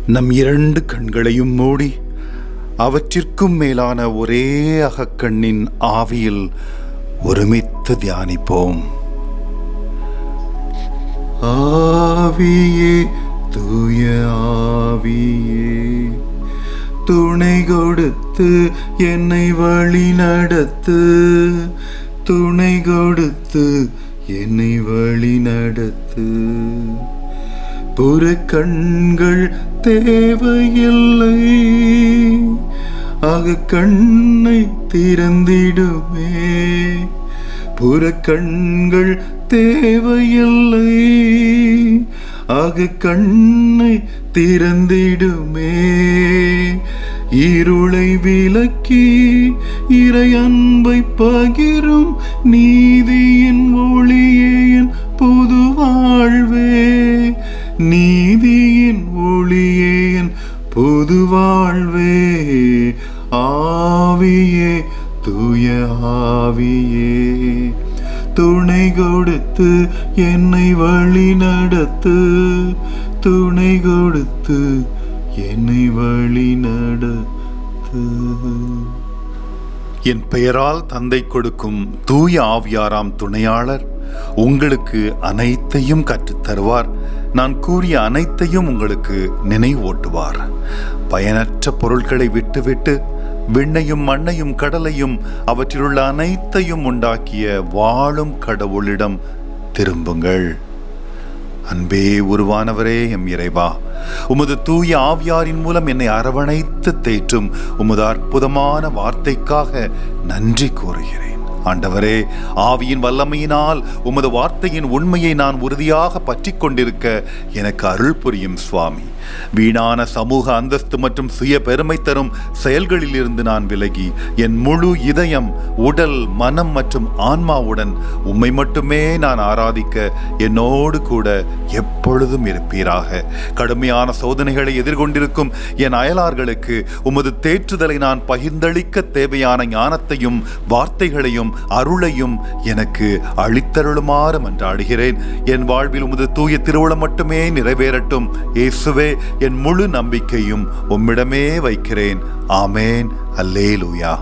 நம் இரண்டு கண்களையும் மூடி அவற்றிற்கும் மேலான ஒரே அகக்கண்ணின் ஆவியில் ஒருமித்து தியானிப்போம். ஆவியே, தூய ஆவியே, துணை கொடுத்து என்னை வழி நடத்து, துணை கொடுத்து என்னை வழி நடத்து. புறக்கண்கள் தேவையில்லை, அகக்கண்ணை திறந்திடுமே. புறக்கண்கள் தேவையில்லை, அகக்கண்ணை திறந்திடுமே. இருளை விலக்கி இறை அன்பை பகிரும் நீதியின் ஒளியே என் புது வாழ்வே, நீதியின் ஒளியே என் புது வாழ்வே. ஆவியே, தூய ஆவியே, துணை கொடுத்து என்னை வழி நடத்து, துணை கொடுத்து என்னை வழி நடத்து. என் பெயரால் தந்தை கொடுக்கும் தூய ஆவியாராம் துணையாளர் உங்களுக்கு அனைத்தையும் கற்றுத்தருவார். நான் கூறிய அனைத்தையும் உங்களுக்கு நினைவூட்டுவார். பயனற்ற பொருட்களை விட்டுவிட்டு விண்ணையும் மண்ணையும் கடலையும் அவற்றிலுள்ள அனைத்தையும் உண்டாக்கிய வாழும் கடவுளிடம் திரும்புங்கள். அன்பே உருவானவரே, எம் இறைவா, உமது தூய ஆவியாரின் மூலம் என்னை அரவணைத்து தேற்றும் உமது அற்புதமான வார்த்தைக்காக நன்றி கூறுகிறேன். ஆண்டவரே, ஆவியின் வல்லமையினால் உமது வார்த்தையின் உண்மையை நான் உறுதியாக பற்றி கொண்டிருக்க எனக்கு அருள் புரியும் சுவாமி. வீணான சமூக அந்தஸ்து மற்றும் சுய பெருமை தரும் செயல்களில் இருந்து நான் விலகி என் முழு இதயம், உடல், மனம் மற்றும் ஆன்மாவுடன் உம்மை மட்டுமே நான் ஆராதிக்க என்னோடு கூட எப்பொழுதும் இருப்பீராக. கடுமையான சோதனைகளை எதிர்கொண்டிருக்கும் என் அயலார்களுக்கு உமது தேற்றுதலை நான் பகிர்ந்தளிக்க தேவையான ஞானத்தையும் வார்த்தைகளையும் அருளையும் எனக்கு அளித்தருளுமாறு மன்றாடுகிறேன். என் வாழ்வில் உமது தூய திருவுளம் மட்டுமே நிறைவேறட்டும். இயேசுவே, என் முழு நம்பிக்கையும் உம்மிடமே வைக்கிறேன். ஆமேன். அல்லேலூயா.